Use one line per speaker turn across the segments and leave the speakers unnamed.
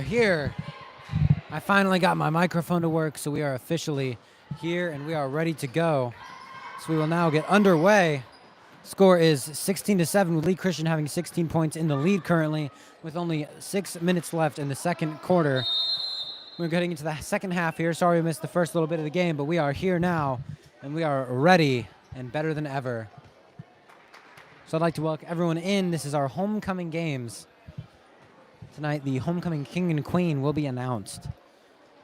here. I finally got my microphone to work, so we are officially here and we are ready to go. So we will now get underway. Score is 16-7 with Lee Christian having 16 points in the lead currently with only 6 minutes left in the second quarter. We're getting into the second half here. Sorry we missed the first little bit of the game, but we are here now and we are ready and better than ever. So I'd like to welcome everyone in. This is our homecoming games. Tonight, the homecoming king and queen will be announced.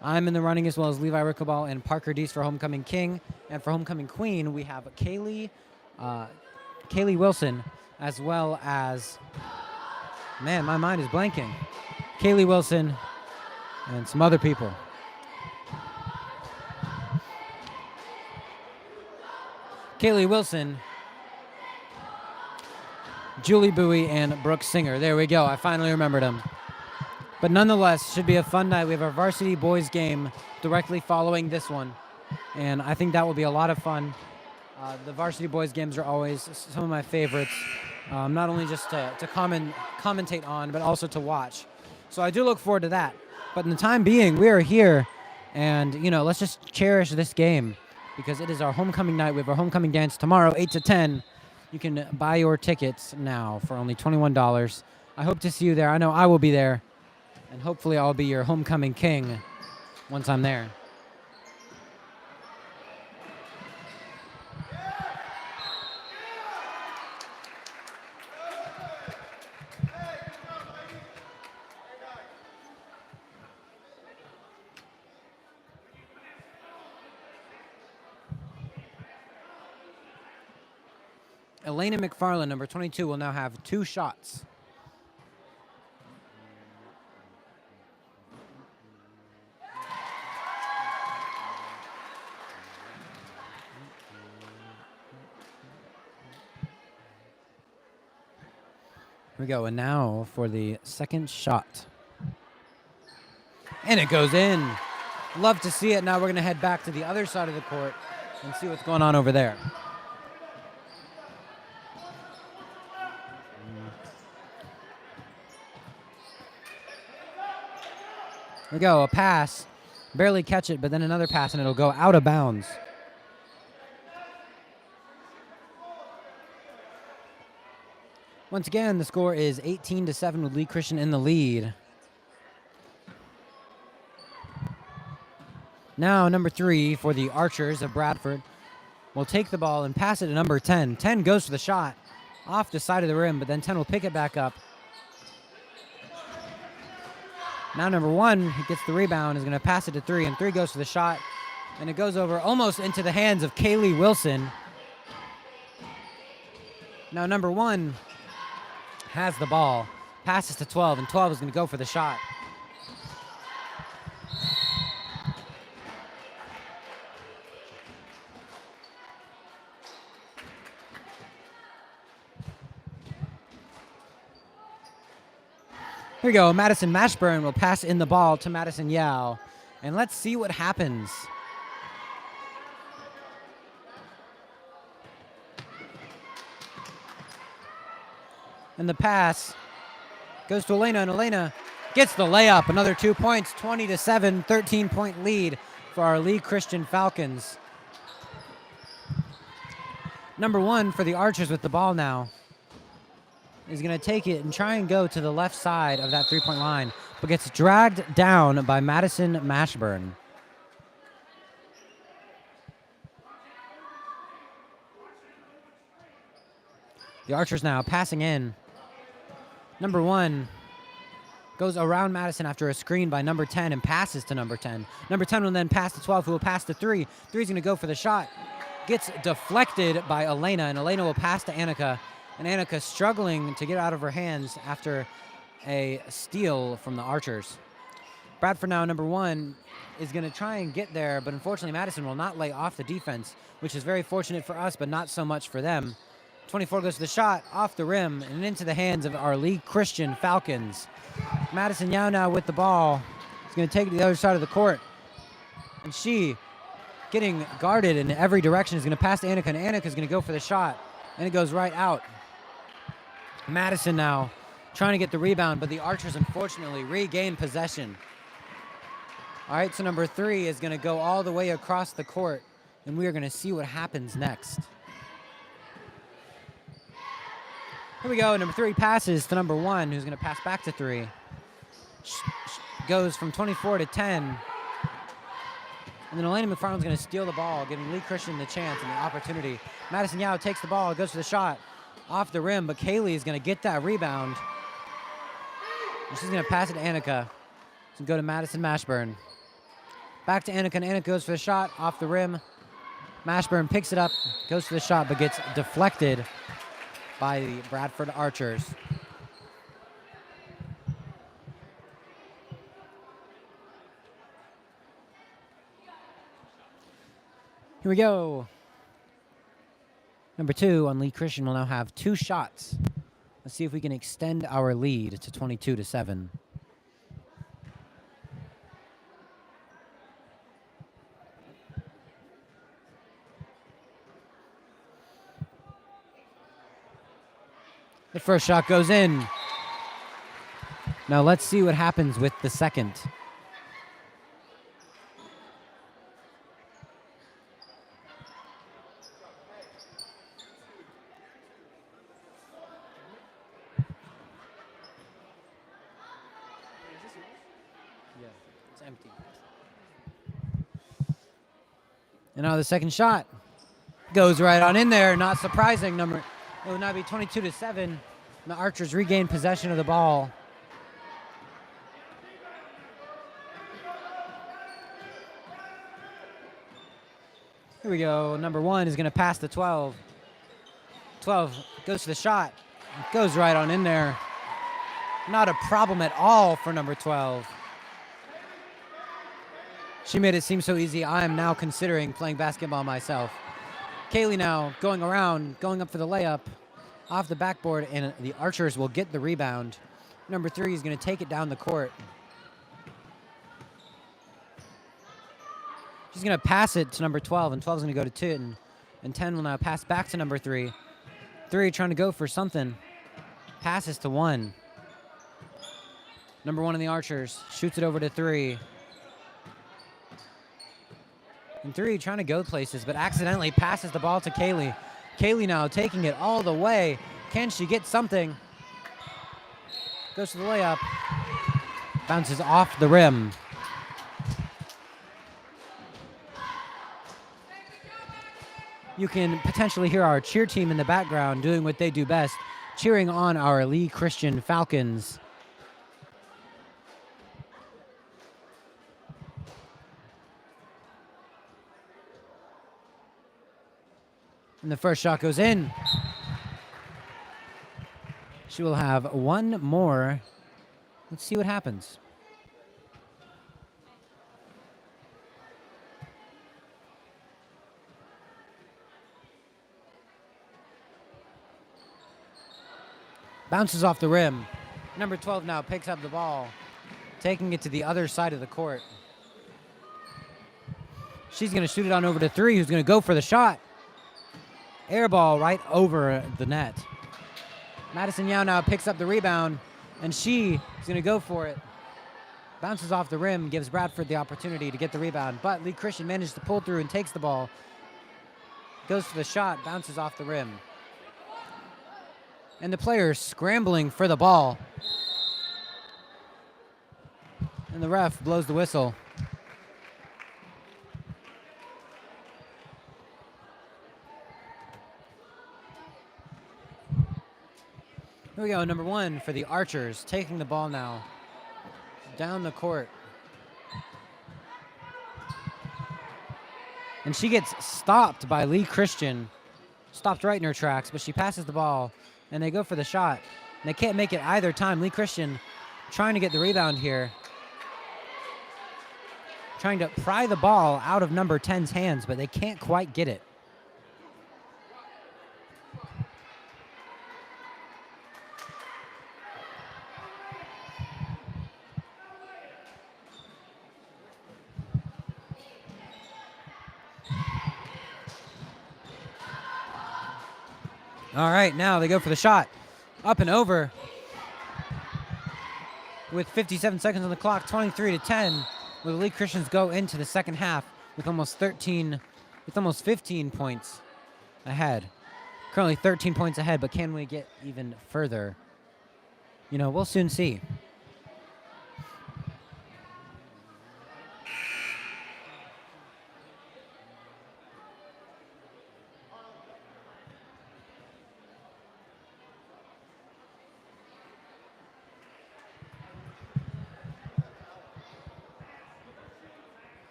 I'm in the running as well as Levi Rickaball and Parker Deese for homecoming king. And for homecoming queen, we have Kaylee Wilson, as well as, man, my mind is blanking. Kaylee Wilson and some other people. Kaylee Wilson, Julie Bowie, and Brooke Singer. There we go. I finally remembered them. But nonetheless, should be a fun night. We have our varsity boys game directly following this one. And I think that will be a lot of fun. The varsity boys games are always some of my favorites. Not only just to commentate on, but also to watch. So I do look forward to that. But in the time being, we are here. And, let's just cherish this game. Because it is our homecoming night. We have our homecoming dance tomorrow, 8 to 10. You can buy your tickets now for only $21. I hope to see you there. I know I will be there. And hopefully I'll be your homecoming king once I'm there. Elena McFarland, number 22, will now have 2 shots. Here we go, and now for the second shot. And it goes in. Love to see it. Now we're going to head back to the other side of the court and see what's going on over there. There we go, a pass. Barely catch it, but then another pass, and it'll go out of bounds. Once again, the score is 18-7 with Lee Christian in the lead. Now, number 3 for the Archers of Bradford will take the ball and pass it to number 10. 10 goes for the shot off the side of the rim, but then 10 will pick it back up. Now number 1, he gets the rebound, is going to pass it to 3, and 3 goes for the shot, and it goes over almost into the hands of Kaylee Wilson. Now number 1 has the ball, passes to 12, and 12 is going to go for the shot. Here we go, Madison Mashburn will pass in the ball to Madison Yao. And let's see what happens. And the pass goes to Elena, and Elena gets the layup. Another 2 points, 20-7, 13-point lead for our Lee Christian Falcons. Number 1 for the Archers with the ball now is going to take it and try and go to the left side of that three-point line, but gets dragged down by Madison Mashburn. The Archers now passing in. Number 1 goes around Madison after a screen by number 10 and passes to number 10. Number 10 will then pass to 12, who will pass to 3. 3 is going to go for the shot. Gets deflected by Elena, and Elena will pass to Annika. And Annika struggling to get out of her hands after a steal from the Archers. Bradford now, number 1, is going to try and get there, but unfortunately Madison will not lay off the defense, which is very fortunate for us, but not so much for them. 24 goes to the shot, off the rim, and into the hands of our Lee Christian Falcons. Madison Yao now with the ball. He's going to take it to the other side of the court. And she, getting guarded in every direction, is going to pass to Annika, and Annika is going to go for the shot, and it goes right out. Madison now trying to get the rebound, but the Archers unfortunately regain possession. All right, so number 3 is going to go all the way across the court, and we are going to see what happens next. Here we go. Number 3 passes to number 1, who's going to pass back to 3. Goes from 24 to 10. And then Elena McFarland's going to steal the ball, giving Lee Christian the chance and the opportunity. Madison Yao takes the ball, goes for the shot off the rim, but Kaylee is going to get that rebound. And she's going to pass it to Annika. So go to Madison Mashburn. Back to Annika, and Annika goes for the shot off the rim. Mashburn picks it up, goes for the shot, but gets deflected by the Bradford Archers. Here we go. Number 2 on Lee Christian will now have 2 shots. Let's see if we can extend our lead to 22-7. The first shot goes in. Now let's see what happens with the second. Yeah, it's empty. And now the second shot goes right on in there. Not surprising. It would now be 22-7. The Archers regain possession of the ball. Here we go. Number 1 is going to pass to 12. 12 goes to the shot. Goes right on in there. Not a problem at all for number 12. She made it seem so easy. I am now considering playing basketball myself. Kaylee now going around, going up for the layup off the backboard, and the Archers will get the rebound. Number 3 is going to take it down the court. She's going to pass it to number 12, and 12 is going to go to 10. And 10 will now pass back to number 3. 3 trying to go for something. Passes to 1. Number 1 in the Archers shoots it over to 3. And 3 trying to go places, but accidentally passes the ball to Kaylee. Kaylee now taking it all the way. Can she get something? Goes to the layup. Bounces off the rim. You can potentially hear our cheer team in the background doing what they do best, cheering on our Lee Christian Falcons. And the first shot goes in. She will have 1 more. Let's see what happens. Bounces off the rim. Number 12 now picks up the ball, taking it to the other side of the court. She's going to shoot it on over to 3, who's going to go for the shot. Air ball right over the net. Madison Yao now picks up the rebound, and she is going to go for it. Bounces off the rim, gives Bradford the opportunity to get the rebound, but Lee Christian manages to pull through and takes the ball. Goes for the shot, bounces off the rim. And the players scrambling for the ball. And the ref blows the whistle. Here we go, number 1 for the Archers, taking the ball now down the court. And she gets stopped by Lee Christian. Stopped right in her tracks, but she passes the ball, and they go for the shot. And they can't make it either time. Lee Christian trying to get the rebound here. Trying to pry the ball out of number 10's hands, but they can't quite get it. All right, now they go for the shot. Up and over. with 57 seconds on the clock, 23-10, will the Lee Christians go into the second half with almost 15 points ahead. Currently 13 points ahead, but can we get even further? You know, we'll soon see.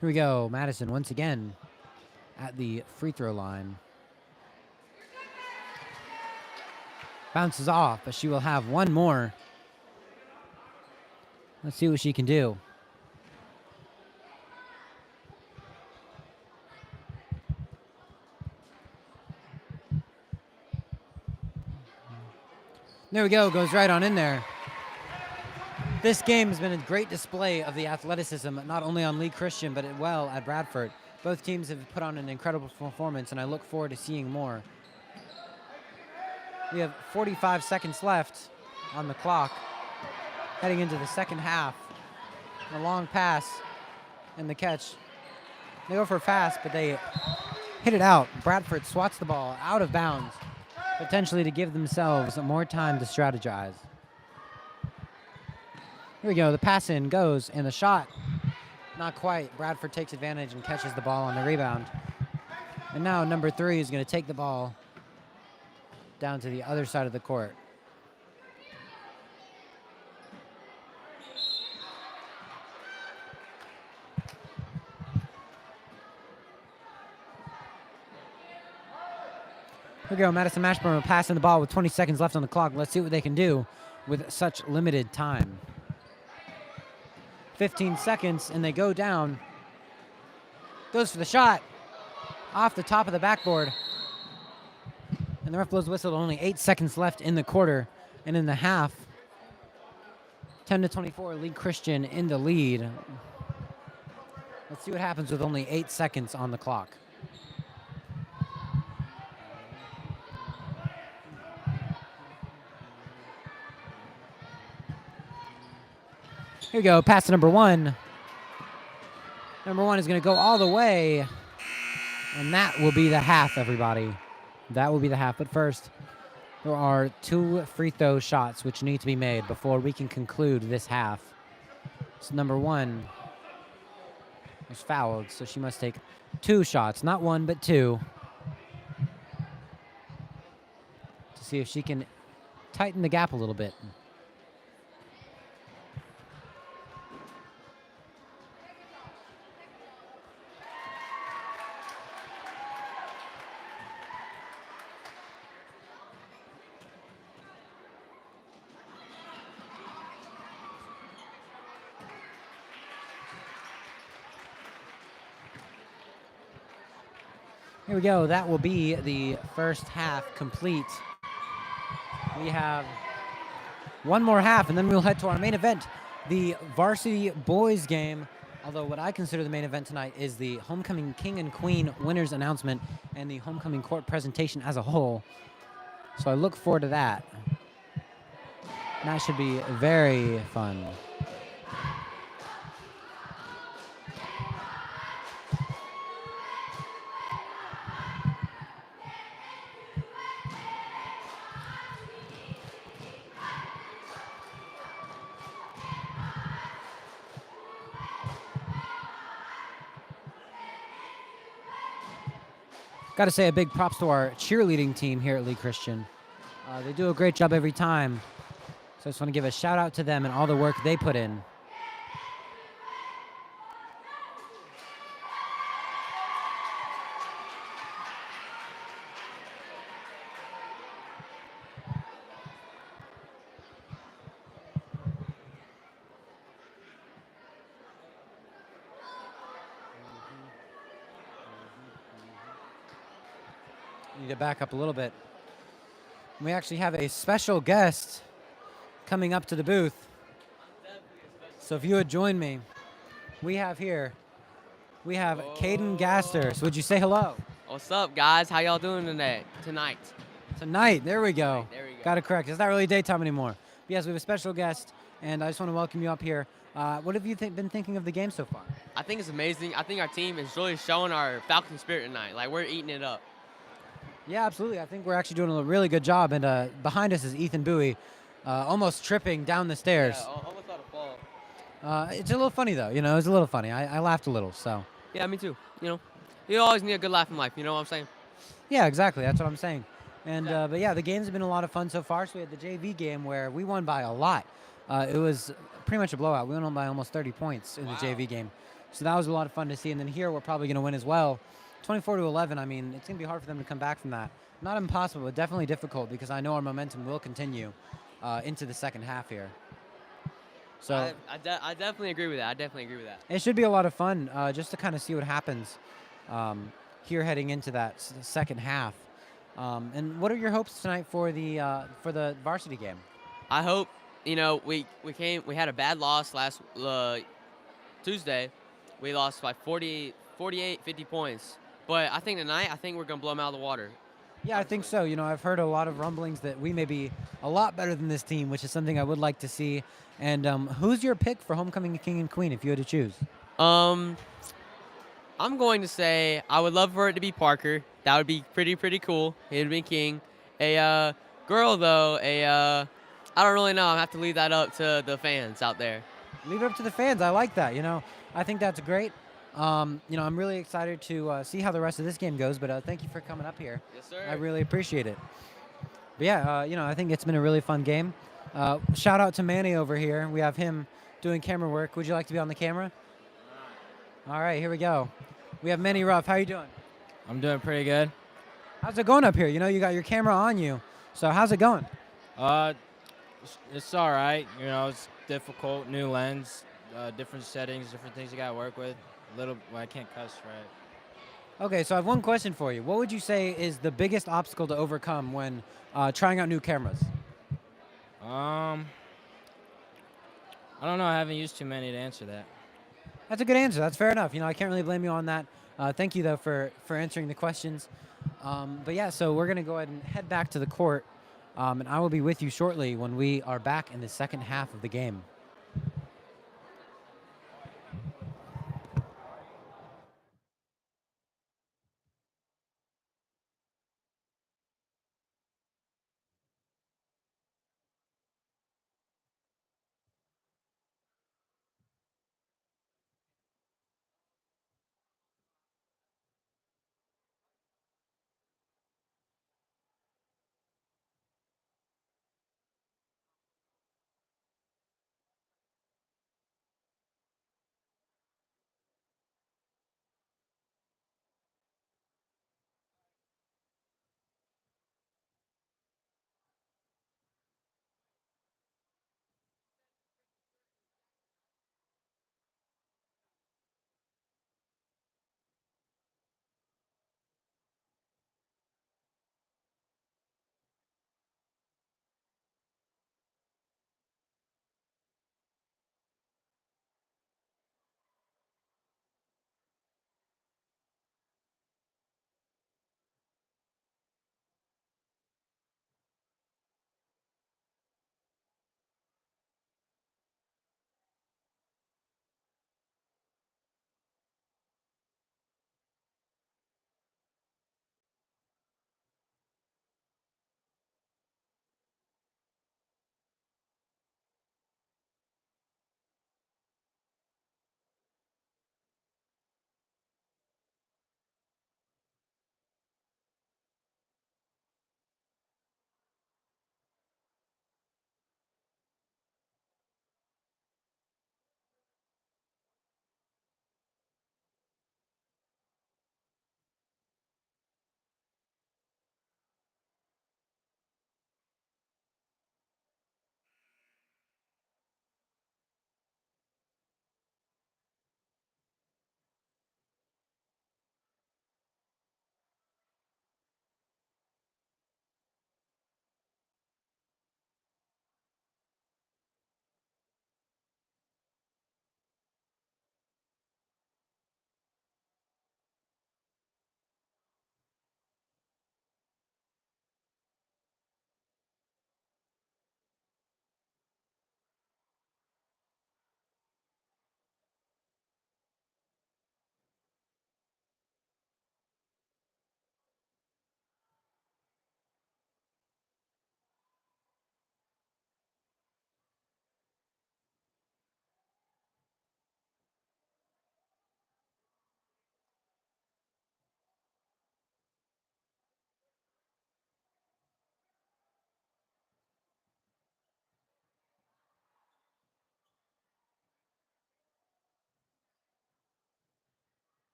Here we go. Madison once again at the free throw line. Bounces off, but she will have one more. Let's see what she can do. There we go. Goes right on in there. This game has been a great display of the athleticism, not only on Lee Christian, but at Bradford. Both teams have put on an incredible performance, and I look forward to seeing more. We have 45 seconds left on the clock, heading into the second half. A long pass and the catch. They go for a fast, but they hit it out. Bradford swats the ball out of bounds, potentially to give themselves more time to strategize. Here we go. The pass in goes, and the shot, not quite. Bradford takes advantage and catches the ball on the rebound. And now number 3 is going to take the ball down to the other side of the court. Here we go. Madison Mashburn passing the ball with 20 seconds left on the clock. Let's see what they can do with such limited time. 15 seconds, and they go down. Goes for the shot. Off the top of the backboard. And the ref blows whistle. Only 8 seconds left in the quarter. And in the half, 10-24, Lee Christian in the lead. Let's see what happens with only 8 seconds on the clock. Here we go, pass to number 1. Number 1 is going to go all the way. And that will be the half, everybody. That will be the half. But first, there are 2 free throw shots which need to be made before we can conclude this half. So number 1 was fouled, so she must take 2 shots. Not 1, but 2. To see if she can tighten the gap a little bit. Here we go. That will be the first half complete. We have one more half, and then we'll head to our main event, the varsity boys game. Although what I consider the main event tonight is the homecoming king and queen winners announcement and the homecoming court presentation as a whole. So I look forward to that. That should be very fun. Got to say a big props to our cheerleading team here at Lee Christian. They do a great job every time. So I just want to give a shout out to them and all the work they put in. Need to back up a little bit. We actually have a special guest coming up to the booth. So if you would join me, we have Caden Gaster. So would you say hello?
What's up, guys? How y'all doing tonight?
Tonight, there we go.
There we go.
Got it correct. It's not really daytime anymore. But yes, we have a special guest, and I just want to welcome you up here. What have you been thinking of the game so far?
I think it's amazing. I think our team is really showing our Falcon spirit tonight. Like, we're eating it up.
Yeah, absolutely. I think we're actually doing a really good job. And behind us is Ethan Bowie, almost tripping down the stairs.
Yeah, almost out of fall.
It's a little funny, though. You know, it's a little funny. I laughed a little, so.
Yeah, me too. You always need a good laugh in life. You know what I'm saying?
Yeah, exactly. That's what I'm saying. And but yeah, the games have been a lot of fun so far. So we had the JV game where we won by a lot. It was pretty much a blowout. We won by almost 30 points in the JV game. So that was a lot of fun to see. And then here we're probably going to win as well. 24-11. I mean, it's going to be hard for them to come back from that. Not impossible, but definitely difficult because I know our momentum will continue into the second half here. So
I definitely agree with that.
It should be a lot of fun just to kind of see what happens here heading into that second half. And what are your hopes tonight for the varsity game?
I hope we had a bad loss last Tuesday. We lost by 48, 50 points. But I think tonight, we're gonna blow them out of the water.
Yeah, I think so. You know, I've heard a lot of rumblings that we may be a lot better than this team, which is something I would like to see. And who's your pick for homecoming king and queen if you had to choose?
I'm going to say I would love for it to be Parker. That would be pretty cool. He'd be king. A girl though, I don't really know. I have to leave that up to the fans out there.
Leave it up to the fans. I like that. You know, I think that's great. I'm really excited to see how the rest of this game goes. But thank you for coming up here.
Yes, sir.
I really appreciate it. But yeah, I think it's been a really fun game. Shout out to Manny over here. We have him doing camera work. Would you like to be on the camera? All right, here we go. We have Manny Ruff. How you doing?
I'm doing pretty good.
How's it going up here? You know, you got your camera on you. So how's it going?
It's all right. You know, it's difficult, new lens, different settings, different things you got to work with. I can't cuss, right?
Okay, so I have one question for you. What would you say is the biggest obstacle to overcome when trying out new cameras?
I don't know. I haven't used too many to answer that.
That's a good answer. That's fair enough. You know, I can't really blame you on that. Thank you, though, for answering the questions. But yeah, so we're going to go ahead and head back to the court, and I will be with you shortly when we are back in the second half of the game.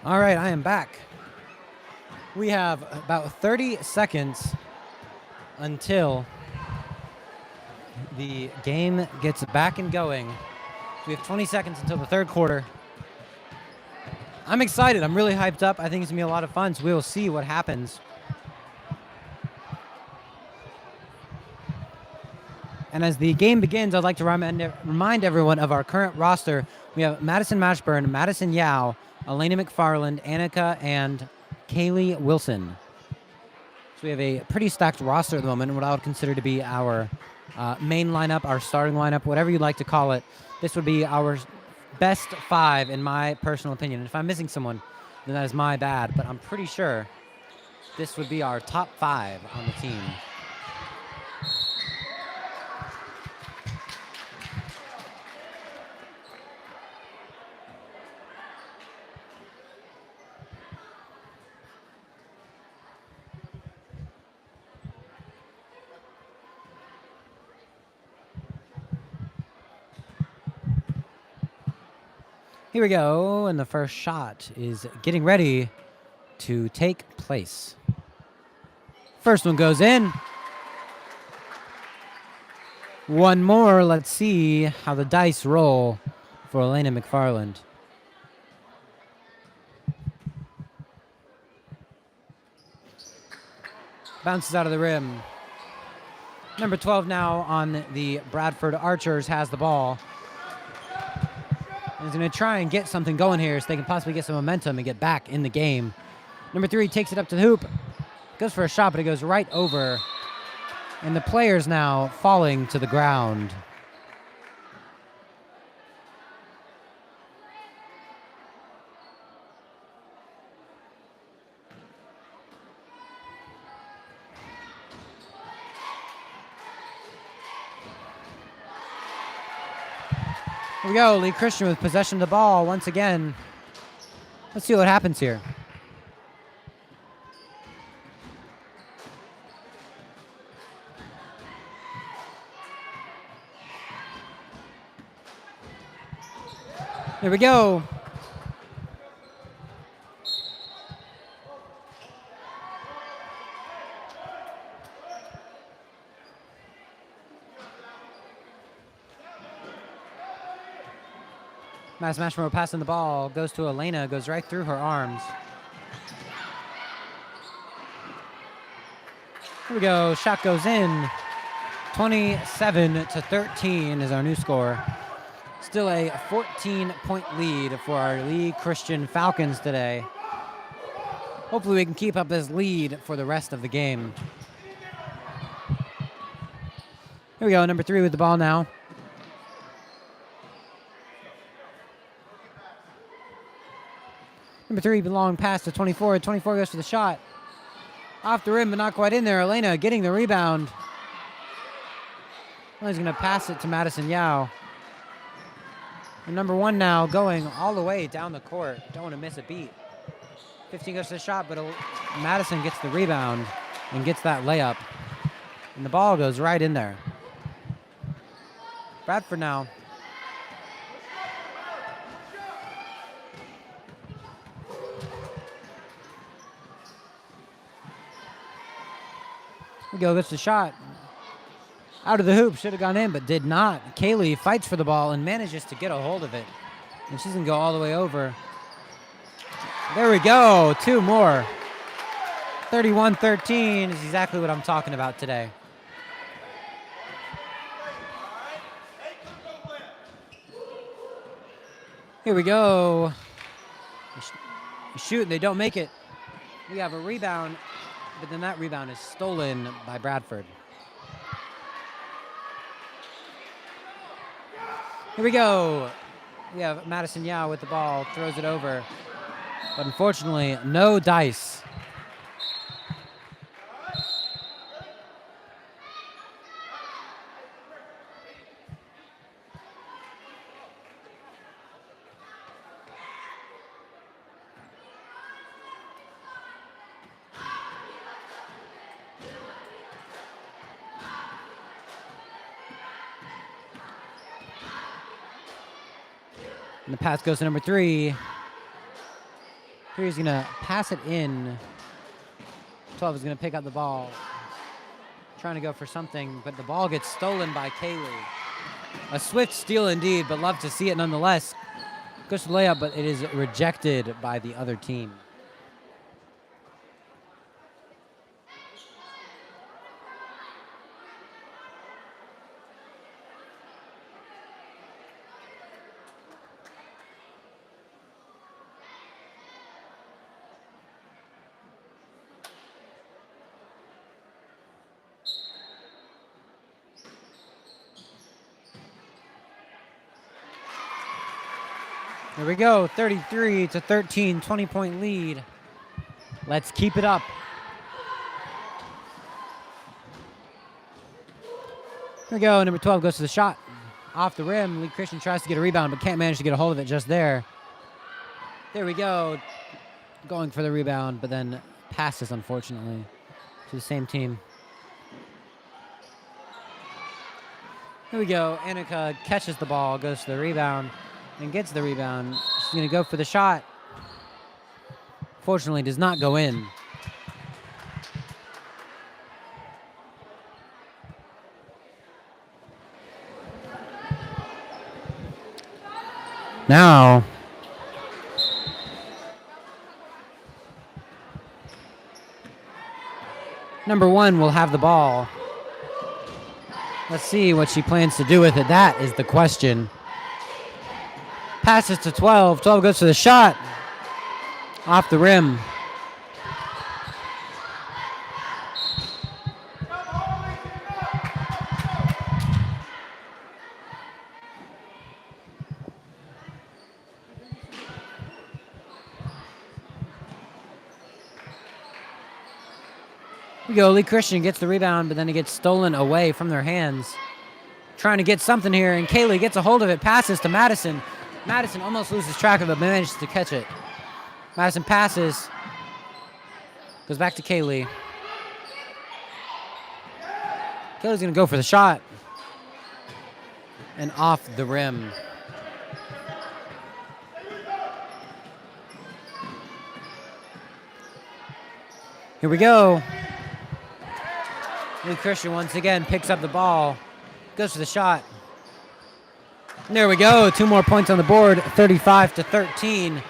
All right, I am back. We have about 30 seconds until the game gets back and going. We have 20 seconds until the third quarter. I'm excited. I'm really hyped up. I think it's going to be a lot of fun, so we will see what happens. And as the game begins, I'd like to remind everyone of our current roster. We have Madison Mashburn, Madison Yao, Elena McFarland, Annika, and Kaylee Wilson. So we have a pretty stacked roster at the moment, what I would consider to be our main lineup, our starting lineup, whatever you'd like to call it. This would be our best 5, in my personal opinion. And if I'm missing someone, then that is my bad. But I'm pretty sure this would be our top 5 on the team. Here we go, and the first shot is getting ready to take place. First one goes in. One more. Let's see how the dice roll for Elena McFarland. Bounces out of the rim. Number 12 now on the Bradford Archers has the ball. He's going to try and get something going here so they can possibly get some momentum and get back in the game. Number 3 takes it up to the hoop. Goes for a shot, but it goes right over. And the player's now falling to the ground. Here we go, Lee Christian with possession of the ball once again. Let's see what happens here. Here we go. Mass Mashmore passing the ball, goes to Elena, goes right through her arms. Here we go, shot goes in. 27-13 is our new score. Still a 14-point lead for our Lee Christian Falcons today. Hopefully we can keep up this lead for the rest of the game. Here we go, number 3 with the ball now. Number 3, long pass to 24. 24 goes for the shot. Off the rim, but not quite in there. Elena getting the rebound. Elena's going to pass it to Madison Yao. And number 1 now going all the way down the court. Don't want to miss a beat. 15 goes to the shot, but Madison gets the rebound and gets that layup. And the ball goes right in there. Bradford now. Here we go, gets the shot. Out of the hoop, should have gone in, but did not. Kaylee fights for the ball and manages to get a hold of it. And she's going to go all the way over. There we go, 2 more. 31-13 is exactly what I'm talking about today. Here we go. Shoot, they don't make it. We have a rebound, but then that rebound is stolen by Bradford. Here we go. We have Madison Yao with the ball, throws it over. But unfortunately, no dice. And the pass goes to number 3. Here he's going to pass it in. 12 is going to pick up the ball. Trying to go for something, but the ball gets stolen by Kaylee. A swift steal indeed, but love to see it nonetheless. Goes to the layup, but it is rejected by the other team. Here we go, 33-13, 20-point lead. Let's keep it up. Here we go, number 12 goes to the shot. Off the rim, Lee Christian tries to get a rebound, but can't manage to get a hold of it just there. There we go, going for the rebound, but then passes, unfortunately, to the same team. Here we go, Annika catches the ball, goes to the rebound, and gets the rebound. She's going to go for the shot. Fortunately, does not go in. Now, number 1 will have the ball. Let's see what she plans to do with it. That is the question. Passes to 12. 12 goes to the shot. Off the rim. Here we go. Lee Christian gets the rebound, but then it gets stolen away from their hands. Trying to get something here, and Kaylee gets a hold of it. Passes to Madison. Madison almost loses track of it, but manages to catch it. Madison passes. Goes back to Kaylee. Kaylee's going to go for the shot. And off the rim. Here we go. Lee Christian once again picks up the ball. Goes for the shot. And there we go. 2 more points on the board. 35-13.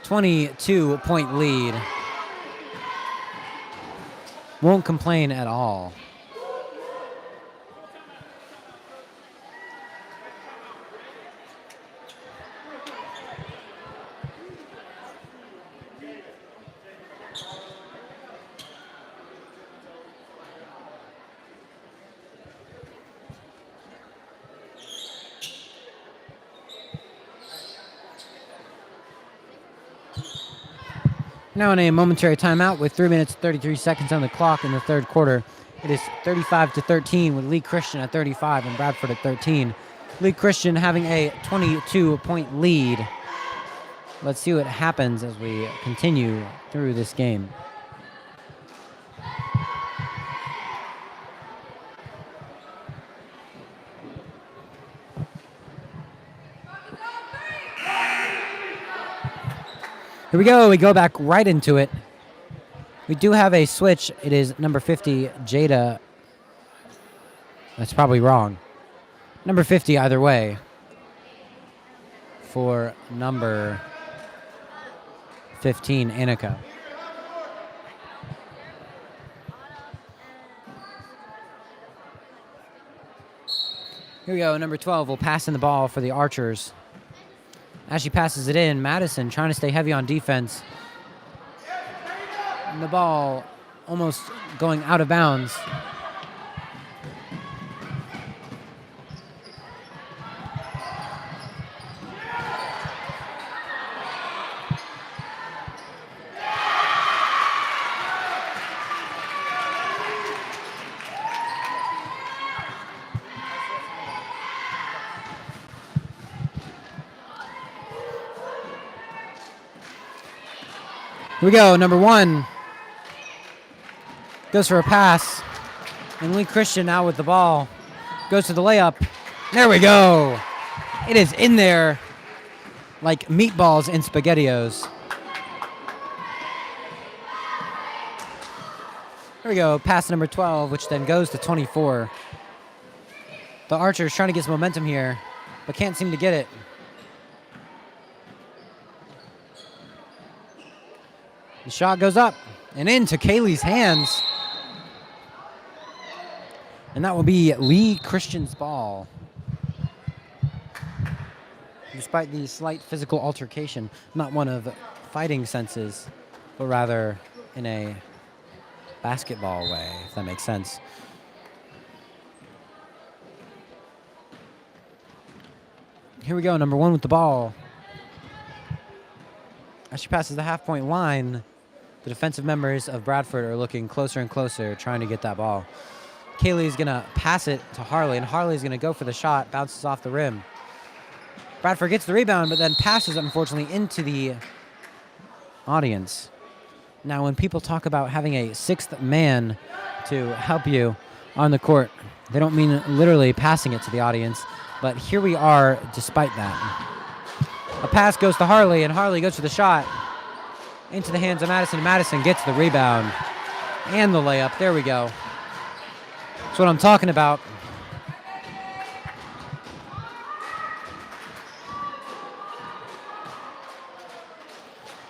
22-point lead. Won't complain at all. Now in a momentary timeout with 3 minutes 33 seconds on the clock in the third quarter. It is 35-13 with Lee Christian at 35 and Bradford at 13. Lee Christian having a 22-point lead. Let's see what happens as we continue through this game. Here we go. We go back right into it. We do have a switch. It is number 50, Jada. That's probably wrong. Number 50 either way. For number 15, Annika. Here we go. Number 12 will pass in the ball for the Archers. As she passes it in, Madison trying to stay heavy on defense. And the ball almost going out of bounds. Here we go, number 1 goes for a pass, and Lee Christian now with the ball, goes to the layup. There we go. It is in there. like meatballs and SpaghettiOs. Here we go, pass number 12, which then goes to 24. The Archer's trying to get some momentum here, but can't seem to get it. The shot goes up and into Kaylee's hands. And that will be Lee Christian's ball. Despite the slight physical altercation, not one of fighting senses, but rather in a basketball way, if that makes sense. Here we go, number 1 with the ball. As she passes the half-point line, the defensive members of Bradford are looking closer and closer, trying to get that ball. Kaylee's going to pass it to Harley, and Harley's going to go for the shot, bounces off the rim. Bradford gets the rebound, but then passes, unfortunately, into the audience. Now, when people talk about having a 6th man to help you on the court, they don't mean literally passing it to the audience, but here we are despite that. A pass goes to Harley, and Harley goes for the shot into the hands of Madison. Madison gets the rebound and the layup. There we go. That's what I'm talking about.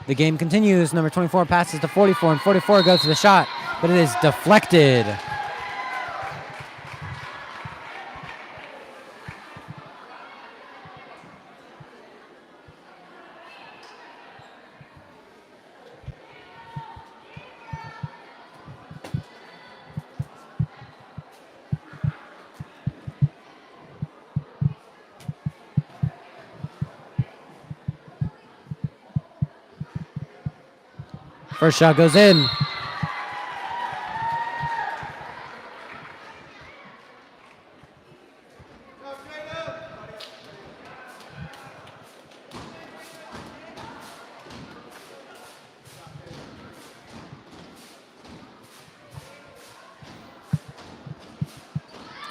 The game continues. Number 24 passes to 44, and 44 goes to the shot, but it is deflected. First shot goes in.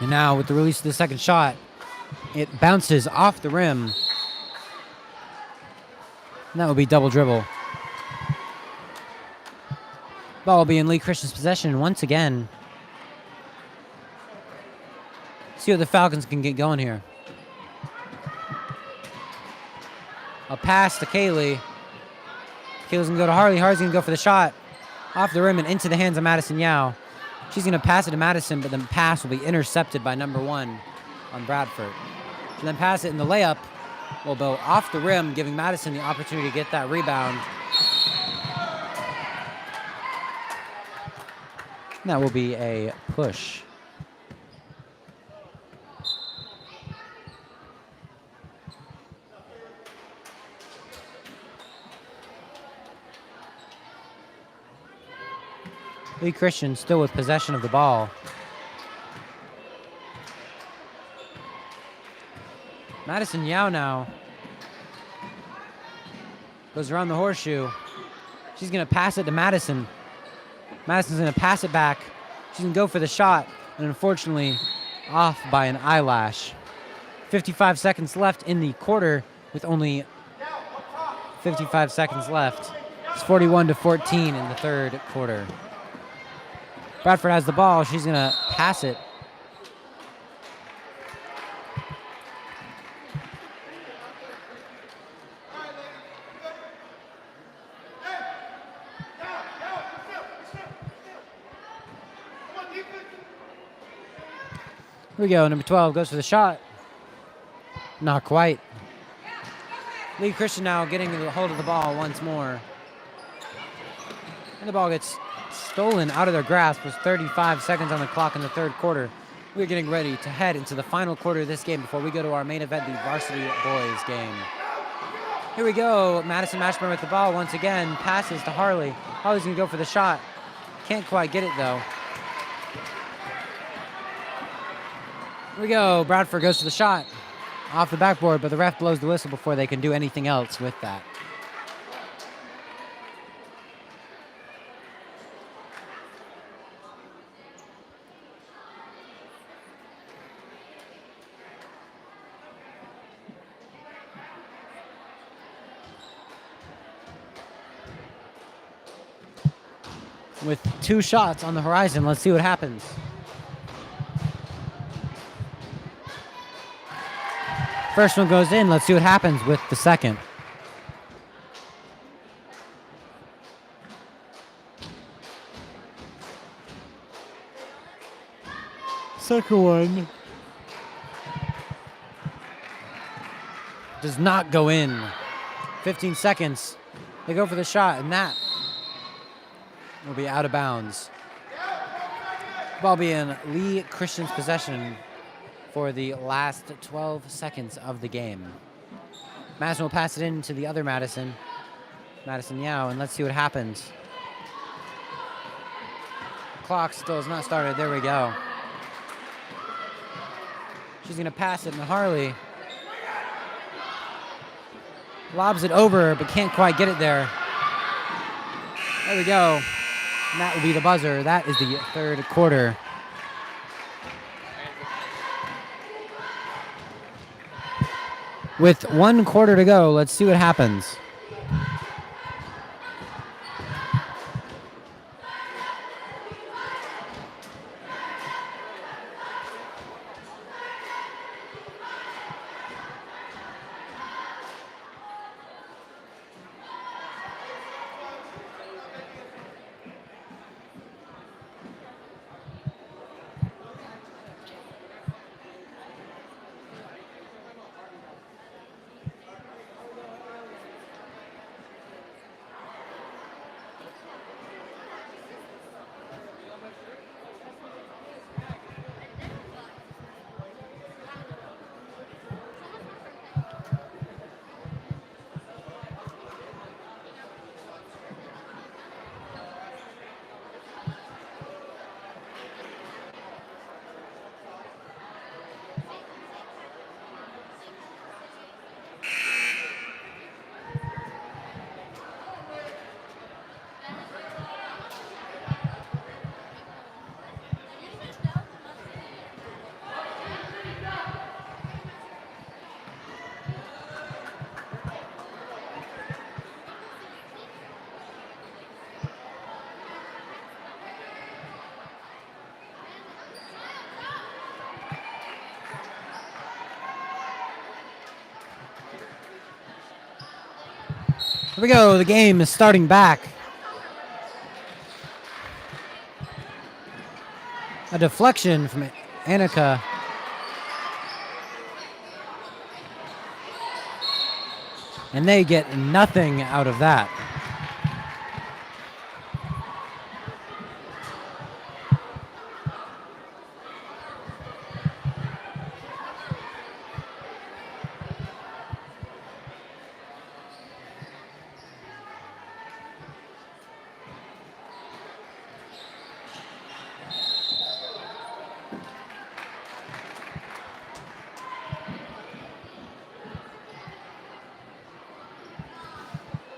And now with the release of the second shot, it bounces off the rim. And that will be double dribble. Ball will be in Lee Christian's possession once again. See what the Falcons can get going here. A pass to Kaylee. Kaylee's going to go to Harley. Harley's going to go for the shot. Off the rim and into the hands of Madison Yao. She's going to pass it to Madison, but the pass will be intercepted by number 1 on Bradford. She'll then pass it, and the layup will go off the rim, giving Madison the opportunity to get that rebound. And that will be a push. Lee Christian still with possession of the ball. Madison Yao now goes around the horseshoe. She's going to pass it to Madison. Madison's going to pass it back. She's going to go for the shot, and unfortunately off by an eyelash. 55 seconds left in the quarter with only 55 seconds left. It's 41-14 in the third quarter. Bradford has the ball. She's going to pass it. Here we go. Number 12 goes for the shot. Not quite. Lee Christian now getting a hold of the ball once more. And the ball gets stolen out of their grasp with 35 seconds on the clock in the third quarter. We're getting ready to head into the final quarter of this game before we go to our main event, the Varsity Boys game. Here we go. Madison Mashburn with the ball once again. Passes to Harley. Harley's going to go for the shot. Can't quite get it, though. Here we go. Bradford goes for the shot. Off the backboard, but the ref blows the whistle before they can do anything else with that. with 2 shots on the horizon. Let's see what happens. First one goes in. Let's see what happens with the second. Second one does not go in. 15 seconds. They go for the shot, and that will be out of bounds. Ball be in Lee Christian's possession for the last 12 seconds of the game. Madison will pass it in to the other Madison, Madison Yao, and let's see what happens. Clock still has not started. There we go. She's going to pass it, and Harley lobs it over, but can't quite get it there. There we go. And that will be the buzzer. That is the third quarter. With 1 quarter to go, let's see what happens. Here we go. The game is starting back. A deflection from Annika. And they get nothing out of that.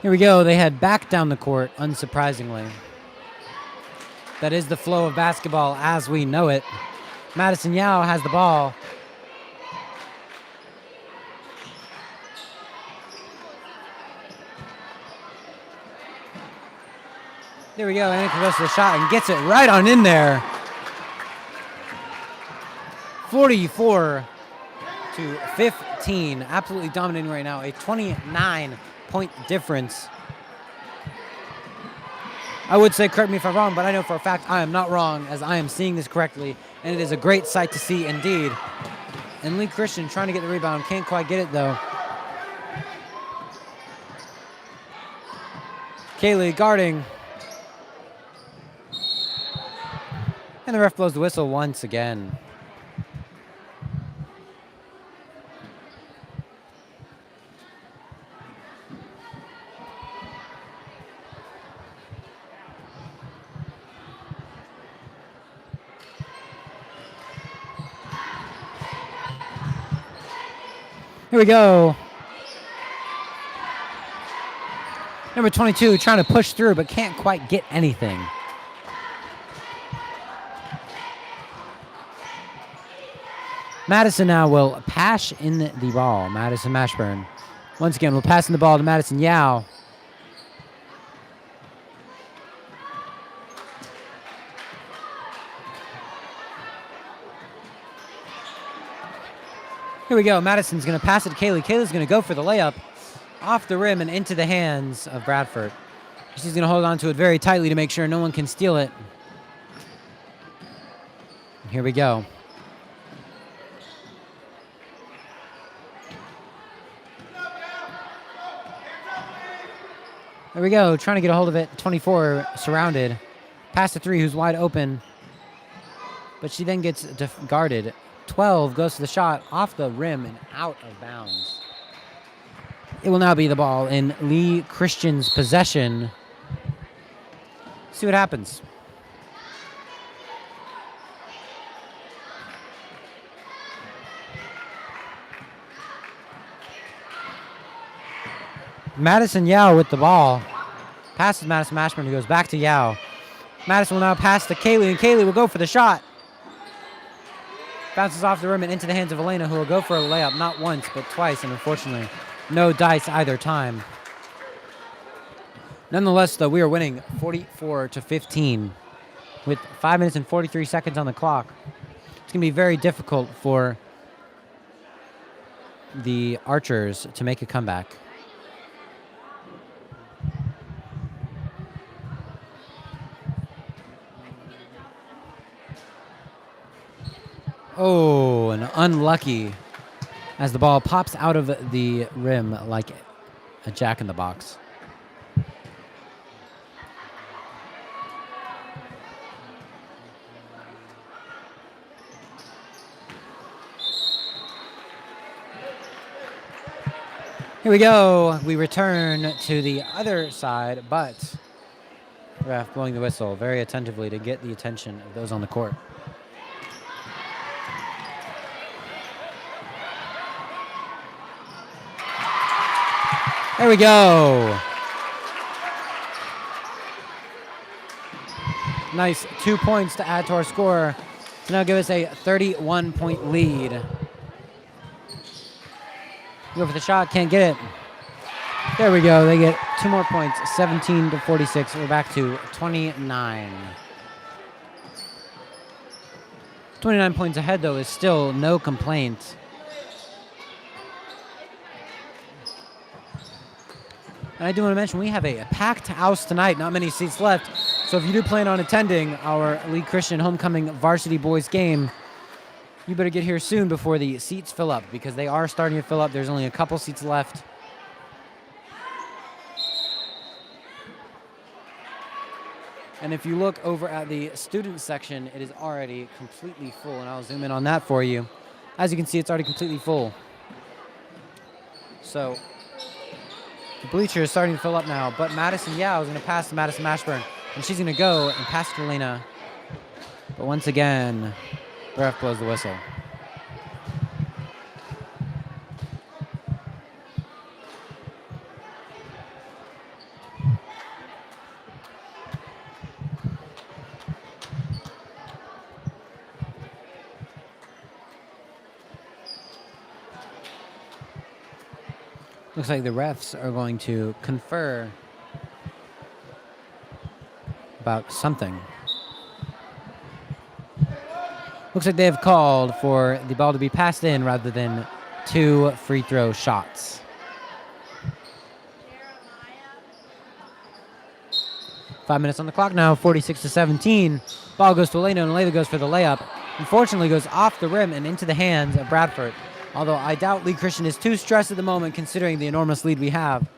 Here we go. They head back down the court, unsurprisingly. That is the flow of basketball as we know it. Madison Yao has the ball. There we go. Annika goes to the shot and gets it right on in there. 44 to 15. Absolutely dominating right now. A 29-point difference. I would say, correct me if I'm wrong, but I know for a fact I am not wrong, as I am seeing this correctly, and it is a great sight to see indeed. And Lee Christian trying to get the rebound, can't quite get it though. Kaylee guarding. And the ref blows the whistle once again. Here we go. Number 22 trying to push through, but can't quite get anything. Madison now will pass in the ball. Madison Mashburn. Once again, we'll pass in the ball to Madison Yao. Here we go. Madison's going to pass it to Kaylee. Kaylee's going to go for the layup off the rim and into the hands of Bradford. She's going to hold on to it very tightly to make sure no one can steal it. Here we go. There we go. Trying to get a hold of it. 24 surrounded. Pass to 3, who's wide open. But she then gets guarded. 12 goes to the shot off the rim and out of bounds. It will now be the ball in Lee Christian's possession. See what happens. Madison Yao with the ball. Passes Madison Mashburn, who goes back to Yao. Madison will now pass to Kaylee, and Kaylee will go for the shot. Bounces off the rim and into the hands of Elena, who will go for a layup not once, but twice, and unfortunately, no dice either time. Nonetheless, though, we are winning 44-15 with 5 minutes and 43 seconds on the clock. It's going to be very difficult for the Archers to make a comeback. Oh, and unlucky as the ball pops out of the rim like a jack-in-the-box. Here we go. We return to the other side, but ref blowing the whistle very attentively to get the attention of those on the court. There we go. Nice 2 points to add to our score to now give us a 31-point lead. Go for the shot, can't get it. There we go. They get 2 more points, 17-46. We're back to 29. 29 points ahead, though, is still no complaint. And I do want to mention we have a packed house tonight, not many seats left. So if you do plan on attending our Lee Christian Homecoming Varsity Boys game, you better get here soon before the seats fill up, because they are starting to fill up. There's only a couple seats left. And if you look over at the student section, it is already completely full. And I'll zoom in on that for you. As you can see, it's already completely full. So the bleacher is starting to fill up now, but Madison Yao is going to pass to Madison Mashburn, and she's going to go and pass to Elena. But once again, the ref blows the whistle. Looks like the refs are going to confer about something. Looks like they have called for the ball to be passed in rather than 2 free throw shots. Five minutes on the clock now, 46-17. Ball goes to Elena, and Elena goes for the layup. Unfortunately, goes off the rim and into the hands of Bradford. Although I doubt Lee Christian is too stressed at the moment considering the enormous lead we have.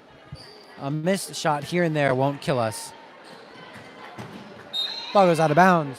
A missed shot here and there won't kill us. Ball goes out of bounds.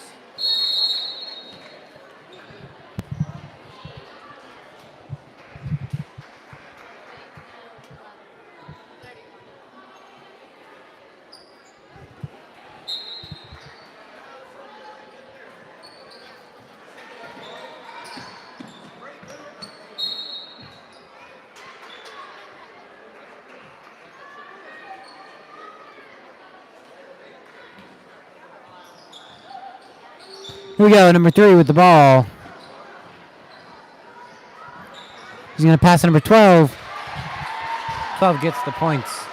Here we go, number 3 with the ball. He's going to pass to number 12. 12 gets the points.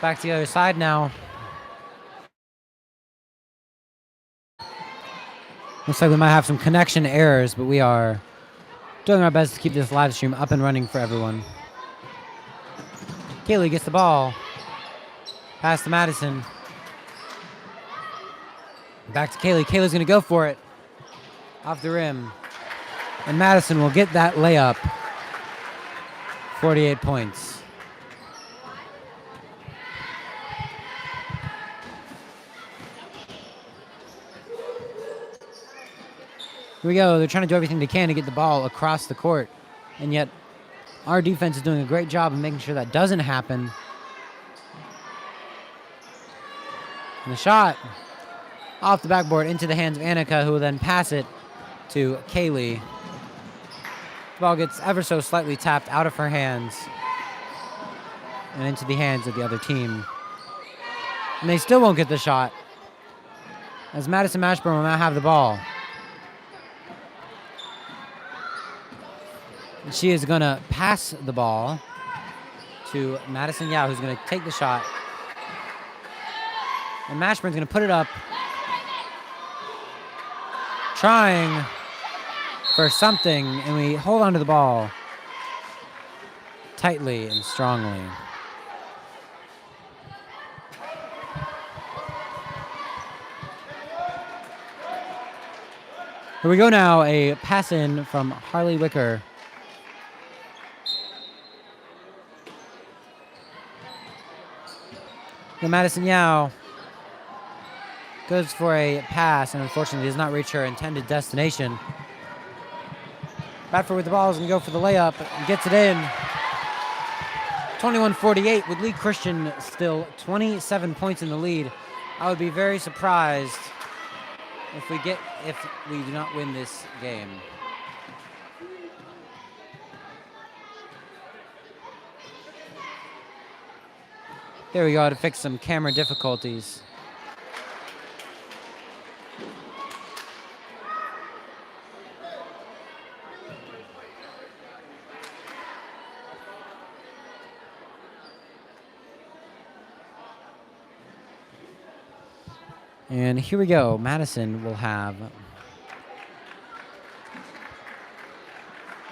Back to the other side now. Looks like we might have some connection errors, but we are Doing our best to keep this live stream up and running for everyone. Kaylee gets the ball. Pass to Madison. Back to Kaylee. Kaylee's going to go for it. Off the rim. And Madison will get that layup. 48 points. Here we go. They're trying to do everything they can to get the ball across the court. And yet, our defense is doing a great job of making sure that doesn't happen. And the shot off the backboard into the hands of Annika, who will then pass it to Kaylee. The ball gets ever so slightly tapped out of her hands and into the hands of the other team. And they still won't get the shot, as Madison Mashburn will now have the ball. And she is going to pass the ball to Madison Yao, who's going to take the shot. And Mashburn's going to put it up, trying for something, and we hold on to the ball tightly and strongly. Here we go now, a pass in from Harley Wicker. Madison Yao goes for a pass and unfortunately does not reach her intended destination. Bradford with the ball is going to go for the layup and gets it in. 21-48 with Lee Christian still 27 points in the lead. I would be very surprised if we do not win this game. There we go to fix some camera difficulties. And here we go. Madison will have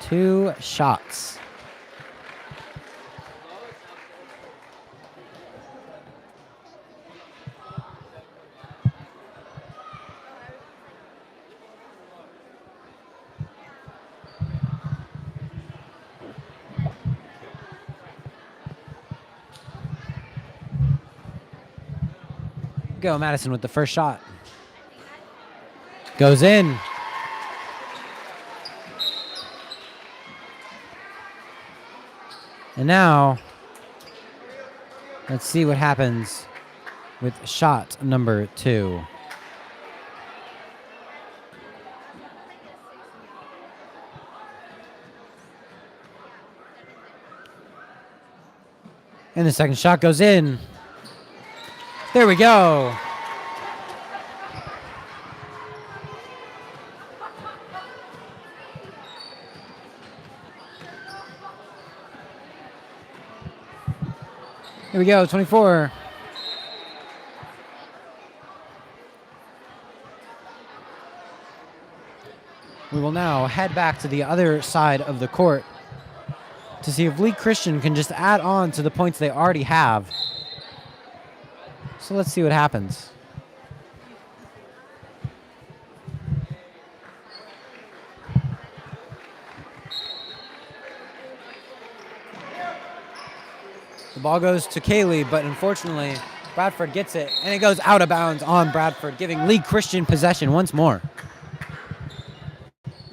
2 shots. Go Madison with the first shot. Goes in. And now, let's see what happens with shot number 2. And the second shot goes in. There we go. Here we go, 24. We will now head back to the other side of the court to see if Lee Christian can just add on to the points they already have. So let's see what happens. The ball goes to Kaylee, but unfortunately, Bradford gets it, and it goes out of bounds on Bradford, giving Lee Christian possession once more.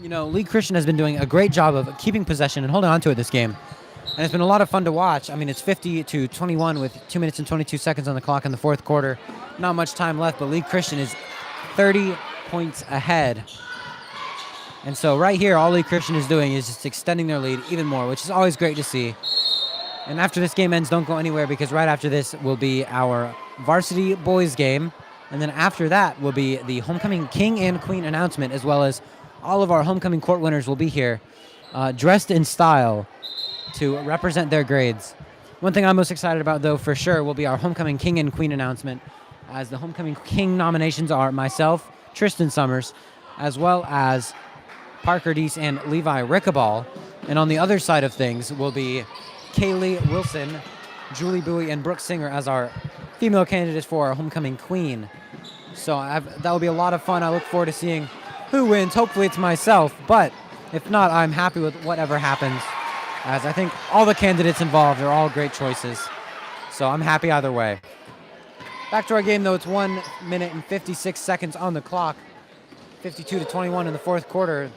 You know, Lee Christian has been doing a great job of keeping possession and holding on to it this game. And it's been a lot of fun to watch. I mean, it's 50-21 with 2 minutes and 22 seconds on the clock in the fourth quarter. Not much time left, but Lee Christian is 30 points ahead. And so right here, all Lee Christian is doing is just extending their lead even more, which is always great to see. And after this game ends, don't go anywhere, because right after this will be our varsity boys game. And then after that will be the homecoming king and queen announcement, as well as all of our homecoming court winners will be here, dressed in style to represent their grades. One thing I'm most excited about, though, for sure, will be our homecoming king and queen announcement, as the homecoming king nominations are myself, Tristan Summers, as well as Parker Deese and Levi Rickaball. And on the other side of things will be Kaylee Wilson, Julie Bowie, and Brooke Singer as our female candidates for our homecoming queen. So that will be a lot of fun. I look forward to seeing who wins. Hopefully it's myself, but if not, I'm happy with whatever happens, as I think all the candidates involved are all great choices. So I'm happy either way. Back to our game, though. It's 1 minute and 56 seconds on the clock. 52-21 in the fourth quarter.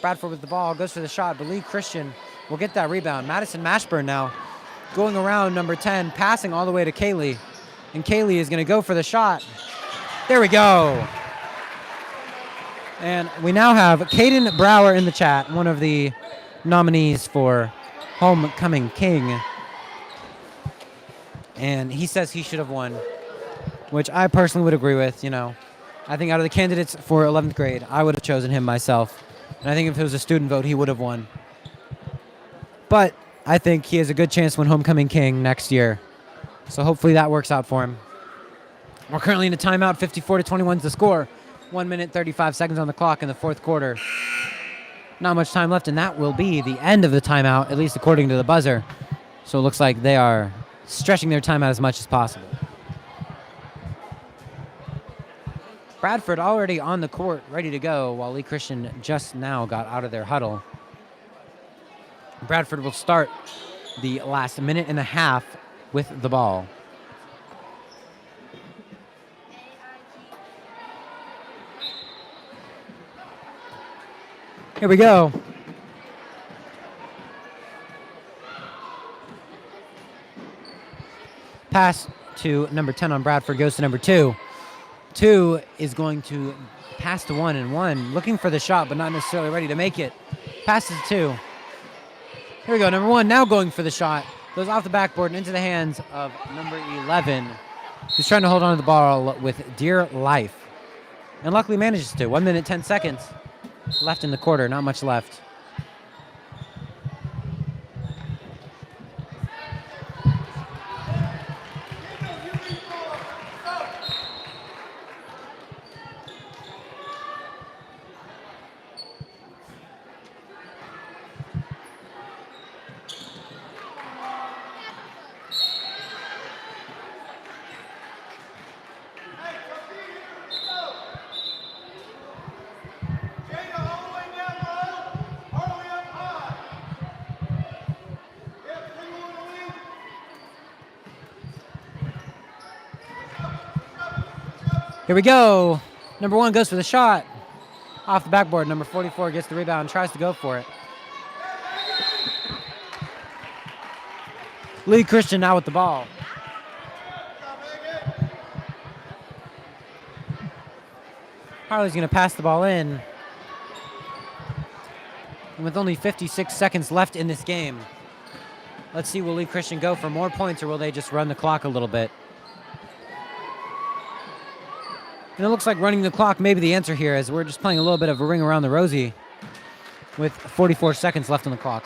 Bradford with the ball, goes for the shot, but Lee Christian will get that rebound. Madison Mashburn now going around number 10, passing all the way to Kaylee. And Kaylee is going to go for the shot. There we go. And we now have Caden Brower in the chat, one of the nominees for Homecoming King. And he says he should have won, which I personally would agree with. I think out of the candidates for 11th grade, I would have chosen him myself. And I think if it was a student vote, he would have won. But I think he has a good chance to win Homecoming King next year. So hopefully that works out for him. We're currently in a timeout. 54-21 is the score. 1 minute, 35 seconds on the clock in the fourth quarter. Not much time left, and that will be the end of the timeout, at least according to the buzzer. So it looks like they are stretching their timeout as much as possible. Bradford already on the court, ready to go, while Lee Christian just now got out of their huddle. Bradford will start the last minute and a half with the ball. Here we go. Pass to number 10 on Bradford, goes to number 2. 2 is going to pass to 1, and 1 looking for the shot, but not necessarily ready to make it. Passes to 2. Here we go. Number 1 now going for the shot. Goes off the backboard and into the hands of number 11. He's trying to hold on to the ball with dear life. And luckily manages to. 1 minute, 10 seconds left in the quarter. Not much left. Here we go. Number 1 goes for the shot. Off the backboard. Number 44 gets the rebound, tries to go for it. Lee Christian now with the ball. Harley's going to pass the ball in. And with only 56 seconds left in this game, let's see, will Lee Christian go for more points, or will they just run the clock a little bit? And it looks like running the clock may be the answer here, as we're just playing a little bit of a ring around the rosy with 44 seconds left on the clock.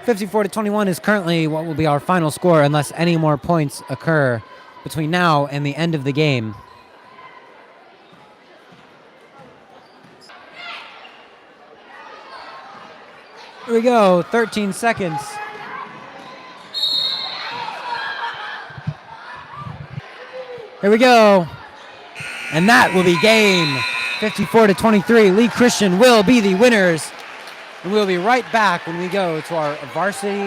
54-21 is currently what will be our final score, unless any more points occur between now and the end of the game. Here we go, 13 seconds. Here we go. And that will be game. 54-23. Lee Christian will be the winners. And we'll be right back when we go to our varsity